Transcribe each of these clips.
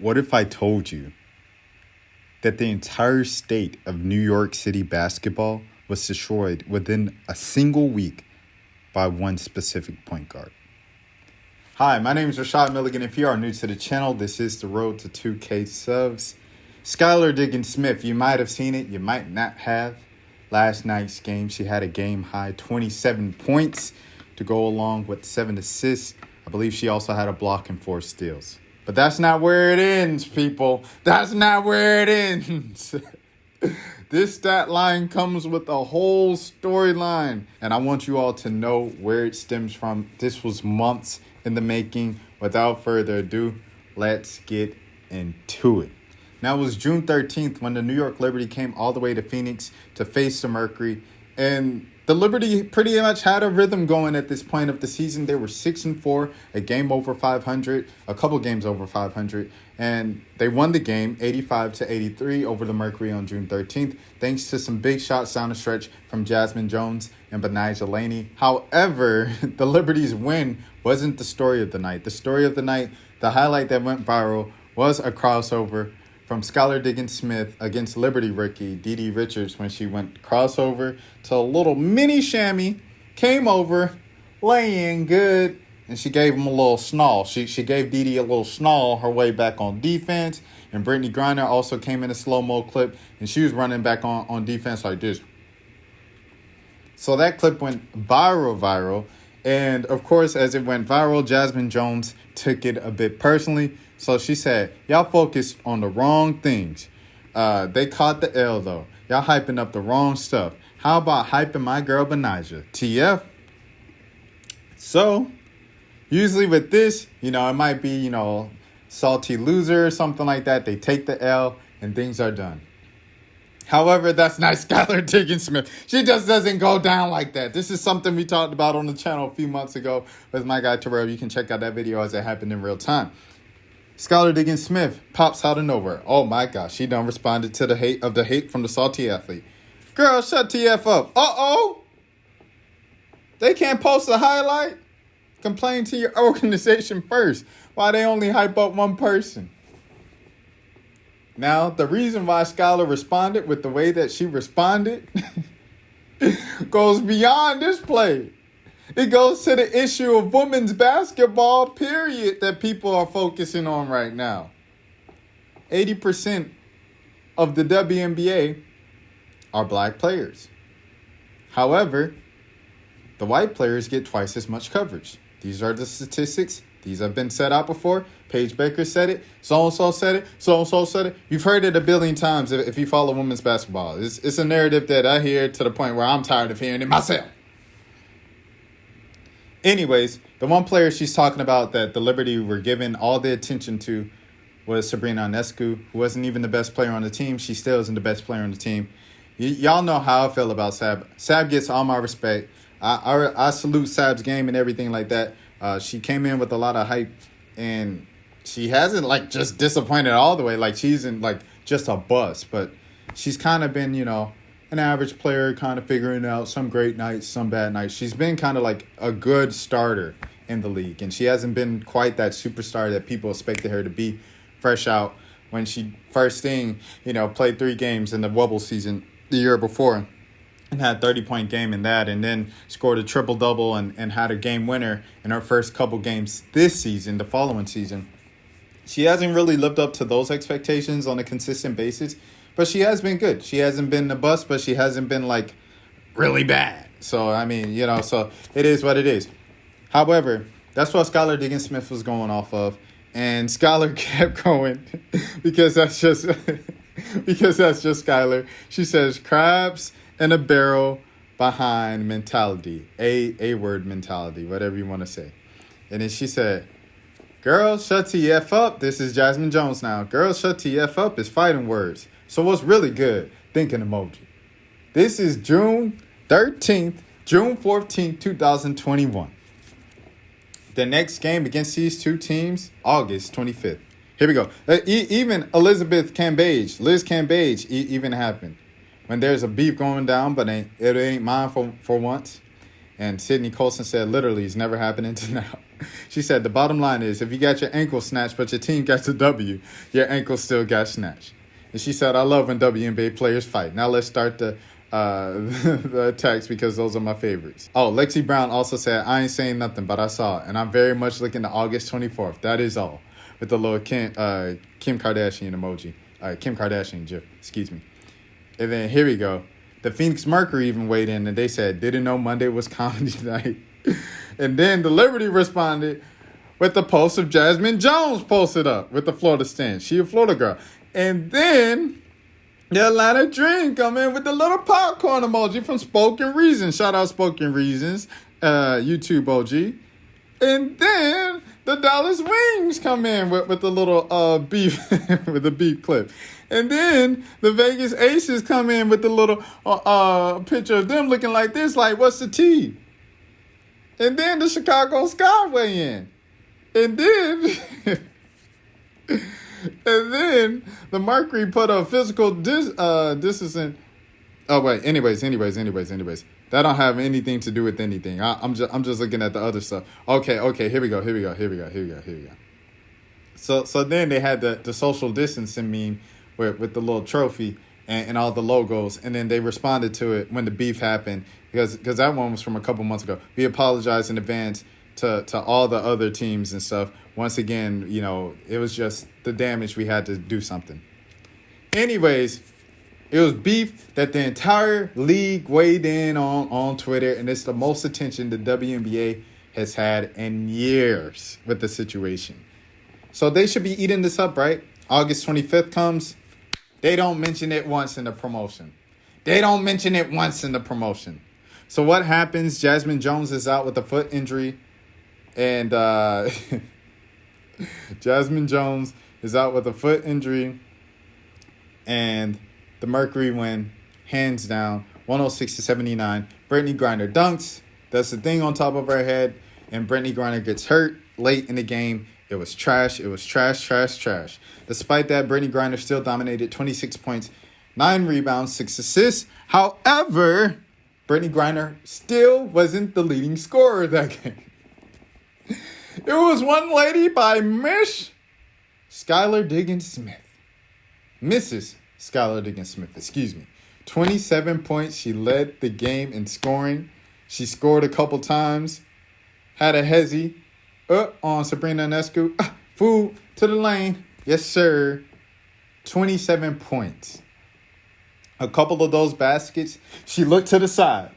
What if I told you that the entire state of New York City basketball was destroyed within a single week by one specific point guard? Hi, my name is Rashad Milligan. If you are new to the channel, this is the road to 2K subs. Skylar Diggins-Smith, you might have seen it, you might not have. Last night's game, she had a game-high 27 points to go along with 7 assists. I believe she also had a block and 4 steals. But that's not where it ends, people. That's not where it ends. This stat line comes with a whole storyline. And I want you all to know where it stems from. This was months in the making. Without further ado, let's get into it. Now, it was June 13th when the New York Liberty came all the way to Phoenix to face the Mercury. And the Liberty pretty much had a rhythm going at this point of the season. They were 6-4, a game over 500, a couple games over 500. And they won the game 85-83 over the Mercury on June 13th, thanks to some big shots down the stretch from Jasmine Jones and Benijah Laney. However, the Liberty's win wasn't the story of the night. The story of the night, the highlight that went viral, was a crossover from Skylar Diggins-Smith against Liberty rookie Dee Richards when she went crossover to a little mini chamois, came over, lay in good, and she gave him a little snarl. She gave Dee a little snarl her way back on defense, and Brittany Griner also came in a slow-mo clip, and she was running back on defense like this. So that clip went viral, and of course, as it went viral, Jasmine Jones took it a bit personally. So she said, y'all focused on the wrong things. They caught the L, though. Y'all hyping up the wrong stuff. How about hyping my girl Benijah? TF? So, usually with this, it might be, salty loser or something like that. They take the L and things are done. However, that's not Skylar Diggins-Smith. She just doesn't go down like that. This is something we talked about on the channel a few months ago with my guy Terrell. You can check out that video as it happened in real time. Skylar Diggins-Smith pops out of nowhere. Oh my gosh, she done responded to the hate from the salty athlete. Girl, shut TF up. Uh-oh. They can't post a highlight? Complain to your organization first. Why they only hype up one person? Now, the reason why Skylar responded with the way that she responded goes beyond this play. It goes to the issue of women's basketball, period, that people are focusing on right now. 80% of the WNBA are black players. However, the white players get twice as much coverage. These are the statistics. These have been set out before. Paige Baker said it. So-and-so said it. So-and-so said it. You've heard it a billion times if you follow women's basketball. It's a narrative that I hear to the point where I'm tired of hearing it myself. Anyways, the one player she's talking about that the Liberty were giving all the attention to was Sabrina Ionescu, who wasn't even the best player on the team. She still isn't the best player on the team. Y'all know how I feel about Sab. Sab gets all my respect. I salute Sab's game and everything like that. She came in with a lot of hype, and she hasn't, just disappointed all the way. She isn't, just a bust. But she's kind of been, an average player, kind of figuring out some great nights, some bad nights. She's been kind of like a good starter in the league, and she hasn't been quite that superstar that people expected her to be fresh out when she first thing, played 3 games in the Wubble season the year before and had a 30-point game in that, and then scored a triple-double and had a game winner in her first couple games this season, the following season. She hasn't really lived up to those expectations on a consistent basis, but she has been good. She hasn't been a bust, but she hasn't been, really bad. So, so it is what it is. However, that's what Skylar Diggins-Smith was going off of. And Skylar kept going because that's just Skylar. She says, crabs in a barrel behind mentality. A word mentality, whatever you want to say. And then she said, girl, shut the F up. This is Jasmine Jones now. Girl, shut the F up is fighting words. So what's really good? Thinking emoji. This is June 14th, 2021. The next game against these two teams, August 25th. Here we go. Even Liz Cambage even happened. When there's a beef going down, but it ain't mine for once. And Sydney Colson said, literally, it's never happened until now. She said, the bottom line is, if you got your ankle snatched, but your team got the W, your ankle still got snatched. And she said, I love when WNBA players fight. Now let's start the attacks because those are my favorites. Oh, Lexi Brown also said, I ain't saying nothing, but I saw it. And I'm very much looking to August 24th. That is all. With the little Kim Kardashian emoji. Kim Kardashian gif, excuse me. And then here we go. The Phoenix Mercury even weighed in and they said, didn't know Monday was comedy night. And then the Liberty responded with the post of Jasmine Jones posted up with the Florida stand. She a Florida girl. And then the Atlanta Dream come in with the little popcorn emoji from Spoken Reasons. Shout out Spoken Reasons, YouTube OG. And then the Dallas Wings come in with the little beef with the beef clip. And then the Vegas Aces come in with the little picture of them looking like this, like, what's the tea? And then the Chicago Sky weigh in. And then and then the Mercury put a physical distancing. Oh wait, anyways. That don't have anything to do with anything. I'm just looking at the other stuff. Okay, here we go. So then they had the social distancing meme with the little trophy and all the logos, and then they responded to it when the beef happened because that one was from a couple months ago. We apologize in advance to all the other teams and stuff. Once again, you know, it was just the damage. We had to do something. Anyways, it was beef that the entire league weighed in on Twitter, and it's the most attention the WNBA has had in years with the situation. So they should be eating this up, right? August 25th comes. They don't mention it once in the promotion. So what happens? Jasmine Jones is out with a foot injury. And Jasmine Jones is out with a foot injury. And the Mercury win, hands down, 106-79. Brittany Griner dunks. That's the thing on top of her head. And Brittany Griner gets hurt late in the game. It was trash. Despite that, Brittany Griner still dominated, 26 points, 9 rebounds, 6 assists. However, Brittany Griner still wasn't the leading scorer of that game. It was one lady by Miss Skylar Diggins-Smith. Mrs. Skylar Diggins-Smith, excuse me. 27 points. She led the game in scoring. She scored a couple times. Had a hezzy on Sabrina Ionescu. Food to the lane. Yes, sir. 27 points. A couple of those baskets, she looked to the side.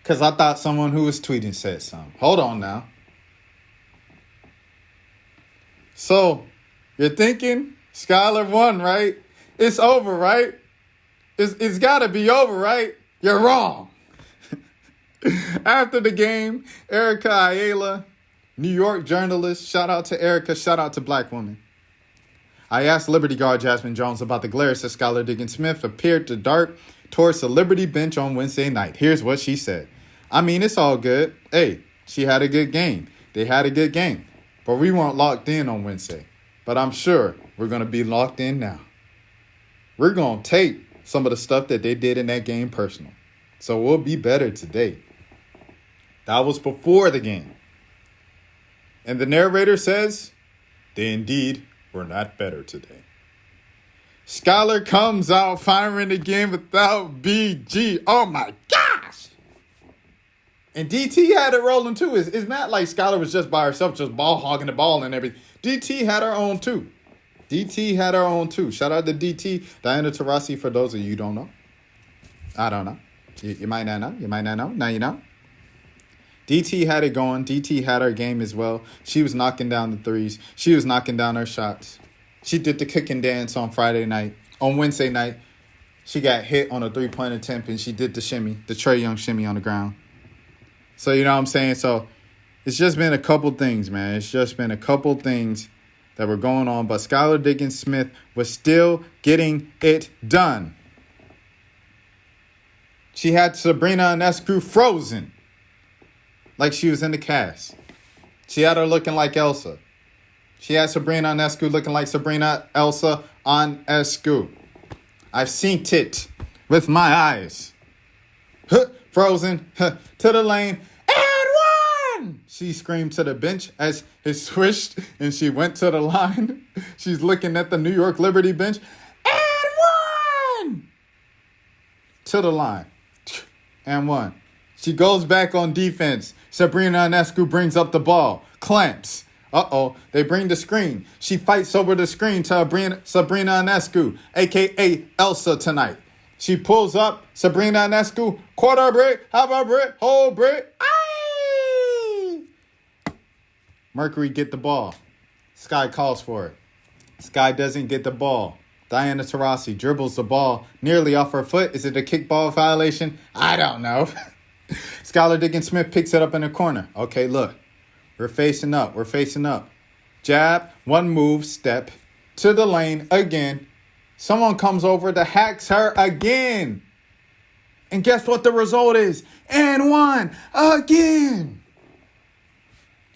Because I thought someone who was tweeting said something. Hold on now. So, you're thinking Skylar won, right? It's over, right? It's got to be over, right? You're wrong. After the game, Erica Ayala, New York journalist, shout out to Erica, shout out to Black woman. I asked Liberty guard Jasmine Jones about the glares that Skylar Diggins-Smith appeared to dart towards the Liberty bench on Wednesday night. Here's what she said. I mean, it's all good. Hey, she had a good game. They had a good game. But we weren't locked in on Wednesday. But I'm sure we're going to be locked in now. We're going to take some of the stuff that they did in that game personal. So we'll be better today. That was before the game. And the narrator says, they indeed were not better today. Skylar comes out firing again without BG. Oh my gosh. And DT had it rolling too. It's not like Skylar was just by herself, just ball hogging the ball and everything. DT had her own too. Shout out to DT. Diana Taurasi, for those of you who don't know. I don't know. You might not know. Now you know. DT had it going. DT had her game as well. She was knocking down the threes. She was knocking down her shots. She did the cooking dance on Friday night. On Wednesday night, she got hit on a three-point attempt, and she did the shimmy, the Trae Young shimmy on the ground. So, you know what I'm saying? So, it's just been a couple things, man. It's just been a couple things that were going on. But Skylar Diggins-Smith was still getting it done. She had Sabrina Ionescu frozen. Like she was in the cast. She had her looking like Elsa. She had Sabrina Ionescu looking like Sabrina Elsa Ionescu. I've seen it with my eyes. Frozen to the lane. And one! She screamed to the bench as it swished and she went to the line. She's looking at the New York Liberty bench. And one! To the line. And one. She goes back on defense. Sabrina Ionescu brings up the ball. Clamps. Uh-oh. They bring the screen. She fights over the screen to Sabrina Ionescu, a.k.a. Elsa tonight. She pulls up. Sabrina Ionescu. Quarter break. Half a break. Whole break. Aye! Mercury get the ball. Sky calls for it. Sky doesn't get the ball. Diana Taurasi dribbles the ball nearly off her foot. Is it a kickball violation? I don't know. Skylar Diggins-Smith picks it up in the corner. Okay, look. We're facing up. We're facing up. Jab, one move, step to the lane again. Someone comes over to hacks her again. And guess what the result is? And one again.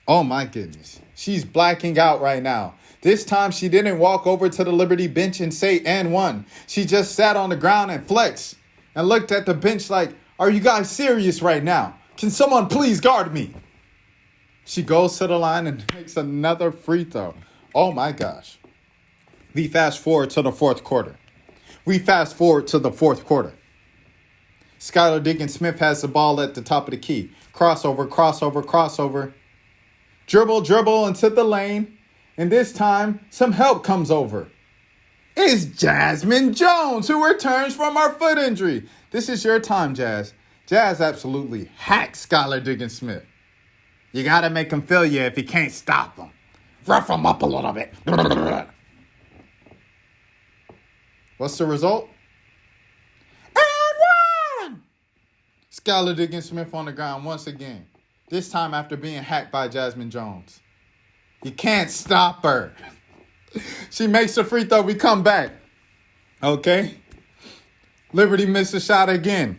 Oh, my goodness. She's blacking out right now. This time she didn't walk over to the Liberty bench and say, and one. She just sat on the ground and flexed and looked at the bench like, are you guys serious right now? Can someone please guard me? She goes to the line and makes another free throw. Oh, my gosh. We fast forward to the fourth quarter. Skylar Diggins-Smith has the ball at the top of the key. Crossover. Dribble into the lane. And this time, some help comes over. It's Jasmine Jones, who returns from her foot injury. This is your time, Jazz. Jazz absolutely hacks Skylar Diggins-Smith. You got to make him feel you if you can't stop him. Rough him up a little bit. What's the result? And one! Skylar Diggins-Smith on the ground once again. This time after being hacked by Jasmine Jones. You can't stop her. She makes a free throw. We come back. Okay. Liberty missed a shot again.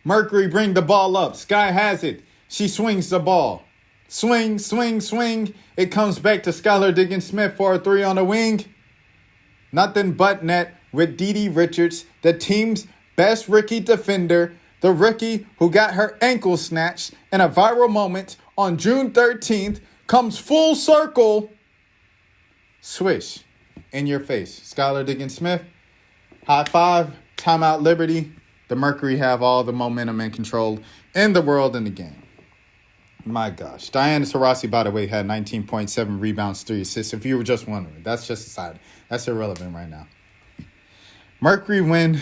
Mercury bring the ball up. Sky has it. She swings the ball. Swing. It comes back to Skylar Diggins-Smith for a three on the wing. Nothing but net with Dee Richards, the team's best rookie defender, the rookie who got her ankle snatched in a viral moment on June 13th, comes full circle. Swish. In your face. Skylar Diggins-Smith. High five. Timeout Liberty. The Mercury have all the momentum and control in the world in the game. My gosh. Diana Taurasi, by the way, had 19.7 rebounds, 3 assists. If you were just wondering. That's just a side. That's irrelevant right now. Mercury win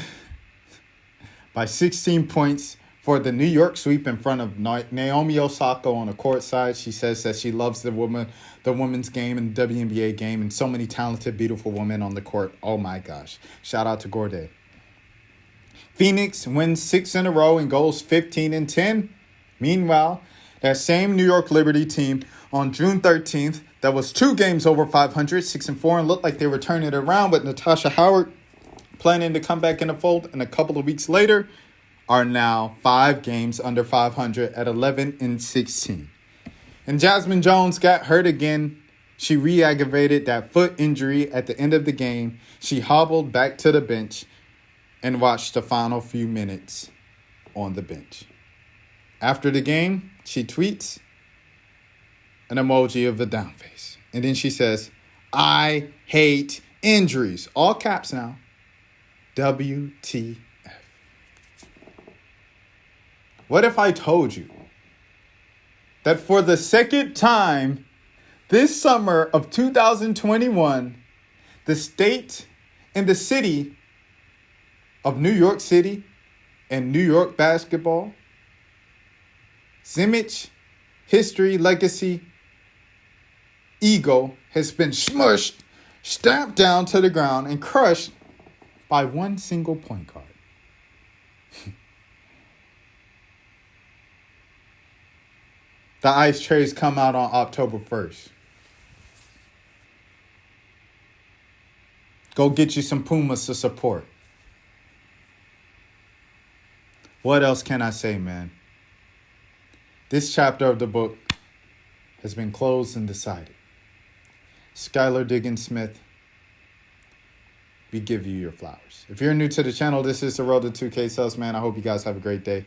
by 16 points for the New York sweep in front of Naomi Osaka on the court side. She says that she loves the women's game and the WNBA game, and so many talented, beautiful women on the court. Oh my gosh. Shout out to Gorday. Phoenix wins 6 in a row and goes 15-10. Meanwhile, that same New York Liberty team on June 13th, that was 2 games over 500, 6-4, and looked like they were turning it around with Natasha Howard planning to come back in the fold. And a couple of weeks later, are now 5 games under 500 at 11-16. And Jasmine Jones got hurt again. She re-aggravated that foot injury at the end of the game. She hobbled back to the bench and watched the final few minutes on the bench. After the game, she tweets an emoji of the down face. And then she says, I hate injuries. All caps now. WTF. What if I told you that for the second time this summer of 2021, the state and the city of New York City and New York basketball, image, history, legacy, ego has been smushed, stamped down to the ground, and crushed by one single point guard? The ice trays come out on October 1st. Go get you some Pumas to support. What else can I say, man? This chapter of the book has been closed and decided. Skylar Diggins-Smith, we give you your flowers. If you're new to the channel, this is the Road to 2K Salesman. I hope you guys have a great day.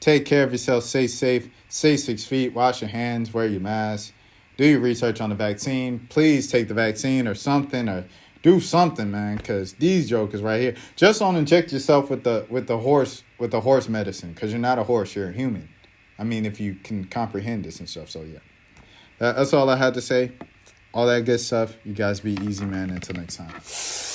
Take care of yourself. Stay safe. Stay 6 feet. Wash your hands. Wear your mask. Do your research on the vaccine. Please take the vaccine or something, or do something, man, because these jokers right here. Just don't inject yourself with the horse medicine, because you're not a horse. You're a human. I mean, if you can comprehend this and stuff. So, yeah. That's all I had to say. All that good stuff. You guys be easy, man. Until next time.